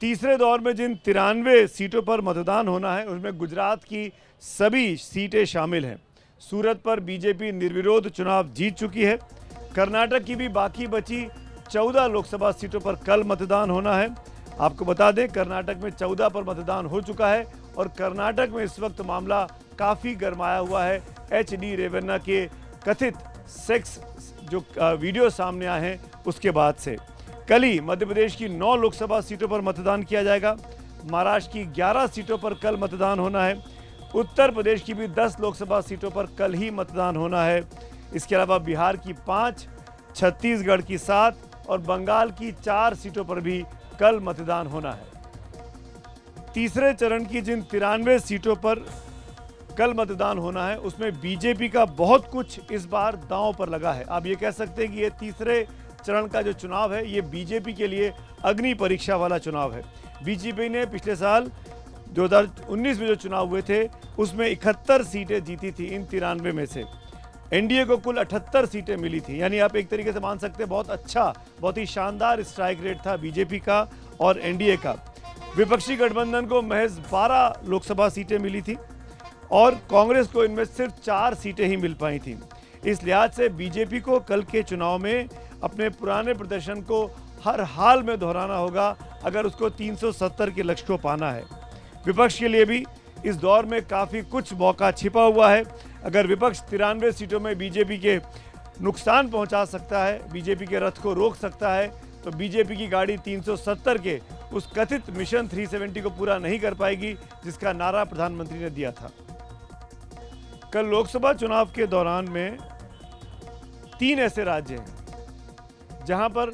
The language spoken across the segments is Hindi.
तीसरे दौर में जिन 93 सीटों पर मतदान होना है उसमें गुजरात की सभी सीटें शामिल हैं। सूरत पर बीजेपी निर्विरोध चुनाव जीत चुकी है। कर्नाटक की भी बाकी बची 14 लोकसभा सीटों पर कल मतदान होना है। आपको बता दें, कर्नाटक में 14 पर मतदान हो चुका है और कर्नाटक में इस वक्त मामला काफ़ी गरमाया हुआ है। HD रेवन्ना के कथित सेक्स जो वीडियो सामने आए हैं उसके बाद से। कल ही मध्य प्रदेश की 9 लोकसभा सीटों पर मतदान किया जाएगा। महाराष्ट्र की 11 सीटों पर कल मतदान होना है। उत्तर प्रदेश की भी 10 लोकसभा सीटों पर कल ही मतदान होना है। इसके अलावा बिहार की 5, छत्तीसगढ़ की 7 और बंगाल की 4 सीटों पर भी कल मतदान होना है। तीसरे चरण की जिन 93 सीटों पर कल मतदान होना है उसमें बीजेपी का बहुत कुछ इस बार दांव पर लगा है। आप ये कह सकते हैं कि ये तीसरे चरण का जो चुनाव है ये बीजेपी के लिए अग्नि परीक्षा वाला चुनाव है। बीजेपी ने पिछले साल 2019 में जो चुनाव हुए थे उसमें 71 सीटें जीती थी इन 93 में से। एनडीए को कुल 78 सीटें मिली थी, यानी आप एक तरीके से मान सकते हैं बहुत अच्छा, बहुत ही शानदार स्ट्राइक रेट था बीजेपी का और एनडीए का। विपक्षी गठबंधन को महज 12 लोकसभा सीटें मिली थी और कांग्रेस को इनमें सिर्फ 4 सीटें ही मिल पाई थी। इस लिहाज से बीजेपी को कल के चुनाव में अपने पुराने प्रदर्शन को हर हाल में दोहराना होगा अगर उसको 370 के लक्ष्य को पाना है। विपक्ष के लिए भी इस दौर में काफ़ी कुछ मौका छिपा हुआ है। अगर विपक्ष 93 सीटों में बीजेपी के नुकसान पहुंचा सकता है, बीजेपी के रथ को रोक सकता है, तो बीजेपी की गाड़ी 370 के उस कथित मिशन 370 को पूरा नहीं कर पाएगी जिसका नारा प्रधानमंत्री ने दिया था। कल लोकसभा चुनाव के दौरान में 3 ऐसे राज्य हैं जहां पर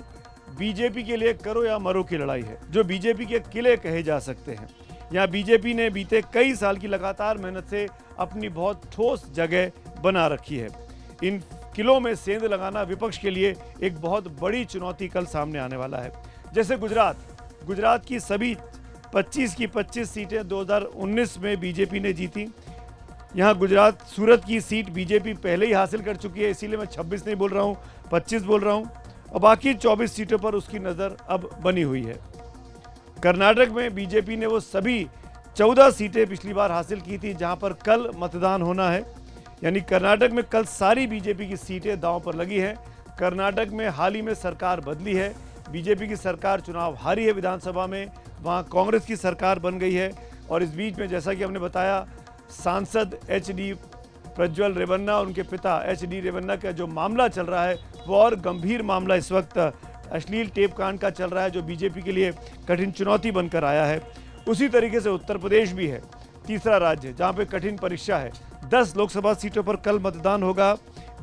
बीजेपी के लिए करो या मरो की लड़ाई है, जो बीजेपी के किले कहे जा सकते हैं। यहाँ बीजेपी ने बीते कई साल की लगातार मेहनत से अपनी बहुत ठोस जगह बना रखी है। इन किलों में सेंध लगाना विपक्ष के लिए एक बहुत बड़ी चुनौती कल सामने आने वाला है। जैसे गुजरात की सभी 25 की 25 सीटें 2019 में बीजेपी ने जीती। यहाँ सूरत की सीट बीजेपी पहले ही हासिल कर चुकी है, इसीलिए मैं 26 नहीं बोल रहा हूँ, 25 बोल रहा हूँ और बाकी 24 सीटों पर उसकी नज़र अब बनी हुई है। कर्नाटक में बीजेपी ने वो सभी 14 सीटें पिछली बार हासिल की थी जहां पर कल मतदान होना है, यानी कर्नाटक में कल सारी बीजेपी की सीटें दांव पर लगी हैं। कर्नाटक में हाल ही में सरकार बदली है, बीजेपी की सरकार चुनाव हारी है विधानसभा में, वहां कांग्रेस की सरकार बन गई है और इस बीच में जैसा कि हमने बताया सांसद HD प्रज्वल रेवन्ना और उनके पिता HD रेवन्ना का जो मामला चल रहा है वो और गंभीर मामला इस वक्त अश्लील टेप कांड का चल रहा है, जो बीजेपी के लिए कठिन चुनौती बनकर आया है। उसी तरीके से उत्तर प्रदेश भी है तीसरा राज्य जहां पे कठिन परीक्षा है। 10 लोकसभा सीटों पर कल मतदान होगा।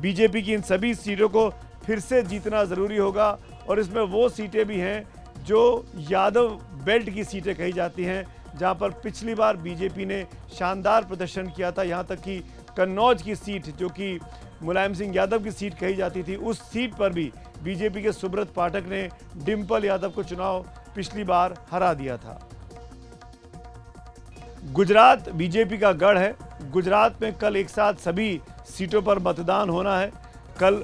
बीजेपी की इन सभी सीटों को फिर से जीतना ज़रूरी होगा और इसमें वो सीटें भी हैं जो यादव बेल्ट की सीटें कही जाती हैं, जहां पर पिछली बार बीजेपी ने शानदार प्रदर्शन किया था। यहाँ तक कि कन्नौज की सीट जो कि मुलायम सिंह यादव की सीट कही जाती थी, उस सीट पर भी बीजेपी के सुब्रत पाठक ने डिम्पल यादव को चुनाव पिछली बार हरा दिया था। गुजरात बीजेपी का गढ़ है। गुजरात में कल एक साथ सभी सीटों पर मतदान होना है। कल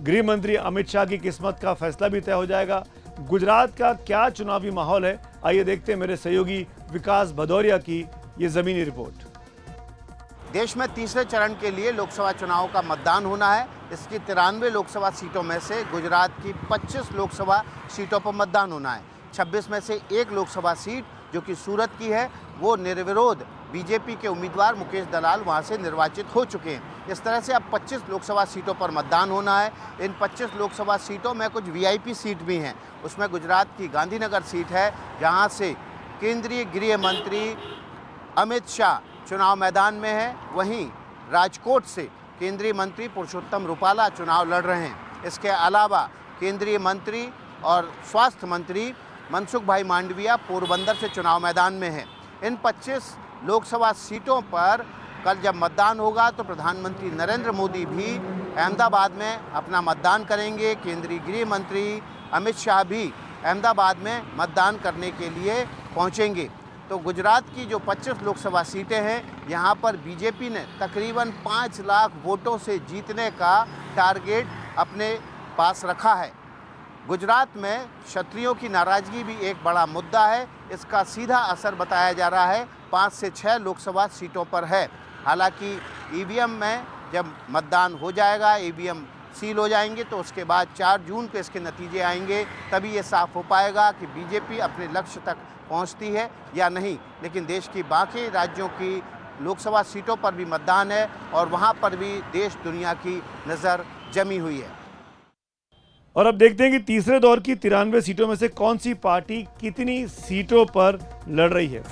गृह मंत्री अमित शाह की किस्मत का फैसला भी तय हो जाएगा। गुजरात का क्या चुनावी माहौल है, आइए देखते हैं मेरे सहयोगी विकास भदौरिया की ये जमीनी रिपोर्ट। देश में तीसरे चरण के लिए लोकसभा चुनाव का मतदान होना है। इसकी 93 लोकसभा सीटों में से गुजरात की 25 लोकसभा सीटों पर मतदान होना है। 26 में से 1 लोकसभा सीट जो कि सूरत की है वो निर्विरोध बीजेपी के उम्मीदवार मुकेश दलाल वहां से निर्वाचित हो चुके हैं। इस तरह से अब 25 लोकसभा सीटों पर मतदान होना है। इन 25 लोकसभा सीटों में कुछ VIP सीट भी हैं। उसमें गुजरात की गांधीनगर सीट है जहां से केंद्रीय गृह मंत्री अमित शाह चुनाव मैदान में है। वहीं राजकोट से केंद्रीय मंत्री पुरुषोत्तम रुपाला चुनाव लड़ रहे हैं। इसके अलावा केंद्रीय मंत्री और स्वास्थ्य मंत्री मनसुख भाई मांडविया पोरबंदर से चुनाव मैदान में है। इन 25 लोकसभा सीटों पर कल जब मतदान होगा तो प्रधानमंत्री नरेंद्र मोदी भी अहमदाबाद में अपना मतदान करेंगे। केंद्रीय गृह मंत्री अमित शाह भी अहमदाबाद में मतदान करने के लिए पहुंचेंगे। तो गुजरात की जो 25 लोकसभा सीटें हैं यहाँ पर बीजेपी ने तकरीबन 5 लाख वोटों से जीतने का टारगेट अपने पास रखा है। गुजरात में क्षत्रियों की नाराजगी भी एक बड़ा मुद्दा है। इसका सीधा असर बताया जा रहा है 5 से 6 लोकसभा सीटों पर है। हालांकि ईवीएम में जब मतदान हो जाएगा, ईवीएम सील हो जाएंगे, तो उसके बाद 4 जून को इसके नतीजे आएंगे। तभी ये साफ हो पाएगा कि बीजेपी अपने लक्ष्य तक पहुंचती है या नहीं। लेकिन देश की बाकी राज्यों की लोकसभा सीटों पर भी मतदान है और वहां पर भी देश दुनिया की नज़र जमी हुई है। और अब देखते हैं कि तीसरे दौर की 93 सीटों में से कौन सी पार्टी कितनी सीटों पर लड़ रही है।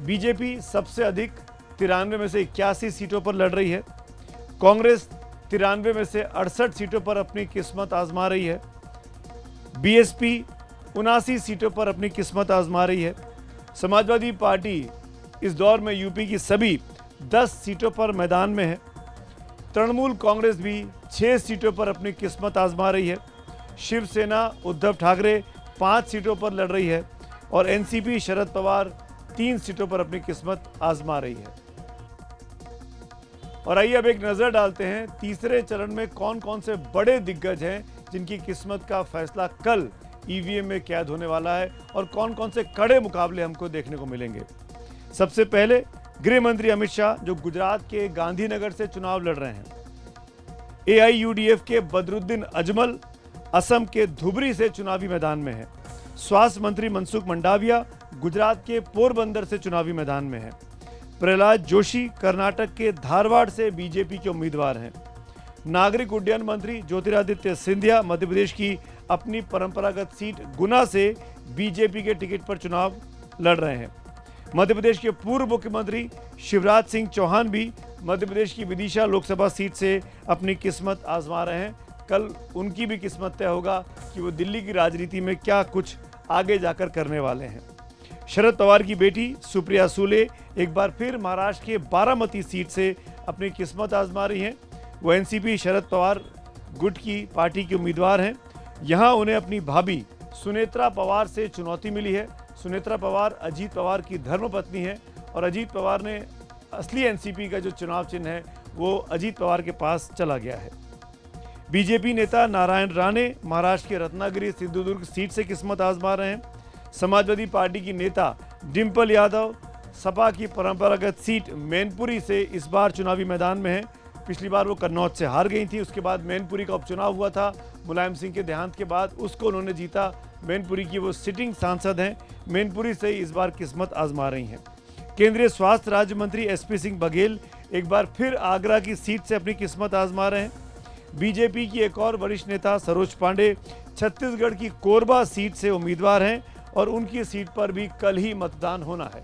बीजेपी सबसे अधिक 93 में से 81 सीटों पर लड़ रही है। कांग्रेस 93 में से 68 सीटों पर अपनी किस्मत आजमा रही है। बीएसपी 79 सीटों पर अपनी किस्मत आजमा रही है। समाजवादी पार्टी इस दौर में यूपी की सभी 10 सीटों पर मैदान में है। तृणमूल कांग्रेस भी 6 सीटों पर अपनी किस्मत आजमा रही है। शिवसेना उद्धव ठाकरे 5 सीटों पर लड़ रही है और एनसीपी शरद पवार 3 सीटों पर अपनी किस्मत आजमा रही है। और आइए अब एक नजर डालते हैं तीसरे चरण में कौन कौन से बड़े दिग्गज हैं जिनकी किस्मत का फैसला कल ईवीएम में कैद होने वाला है और कौन कौन से कड़े मुकाबले हमको देखने को मिलेंगे। सबसे पहले गृह मंत्री अमित शाह, जो गुजरात के गांधीनगर से चुनाव लड़ रहे हैं। एआईयूडीएफ के बदरुद्दीन अजमल असम के धुबरी से चुनावी मैदान में है। स्वास्थ्य मंत्री मनसुख मंडाविया गुजरात के पोरबंदर से चुनावी मैदान में है। प्रहलाद जोशी कर्नाटक के धारवाड़ से बीजेपी के उम्मीदवार हैं। नागरिक उड्डयन मंत्री ज्योतिरादित्य सिंधिया मध्य प्रदेश की अपनी परंपरागत सीट गुना से बीजेपी के टिकट पर चुनाव लड़ रहे हैं। मध्य प्रदेश के पूर्व मुख्यमंत्री शिवराज सिंह चौहान भी मध्य प्रदेश की विदिशा लोकसभा सीट से अपनी किस्मत आजमा रहे हैं। कल उनकी भी किस्मत तय होगा कि वो दिल्ली की राजनीति में क्या कुछ आगे जाकर करने वाले हैं। शरद पवार की बेटी सुप्रिया सुले एक बार फिर महाराष्ट्र के बारामती सीट से अपनी किस्मत आजमा रही हैं। वो एनसीपी शरद पवार गुट की पार्टी के उम्मीदवार हैं। यहाँ उन्हें अपनी भाभी सुनेत्रा पवार से चुनौती मिली है। सुनेत्रा पवार अजीत पवार की धर्मपत्नी है और अजीत पवार ने असली एनसीपी का जो चुनाव चिन्ह है वो अजीत पवार के पास चला गया है। बीजेपी नेता नारायण राणे महाराष्ट्र के रत्नागिरी सिंधुदुर्ग सीट से किस्मत आजमा रहे हैं। समाजवादी पार्टी की नेता डिम्पल यादव सपा की परंपरागत सीट मैनपुरी से इस बार चुनावी मैदान में है। पिछली बार वो कन्नौज से हार गई थी, उसके बाद मैनपुरी का उपचुनाव हुआ था। मुलायम सिंह के देहांत के बाद उसको उन्होंने जीता। मैनपुरी की वो सिटिंग सांसद हैं। मैनपुरी से इस बार किस्मत आजमा रही हैं। केंद्रीय स्वास्थ्य राज्य मंत्री एसपी सिंह बघेल एक बार फिर आगरा की सीट से अपनी किस्मत आजमा रहे हैं। बीजेपी की एक और वरिष्ठ नेता सरोज पांडे छत्तीसगढ़ की कोरबा सीट से उम्मीदवार हैं और उनकी सीट पर भी कल ही मतदान होना है।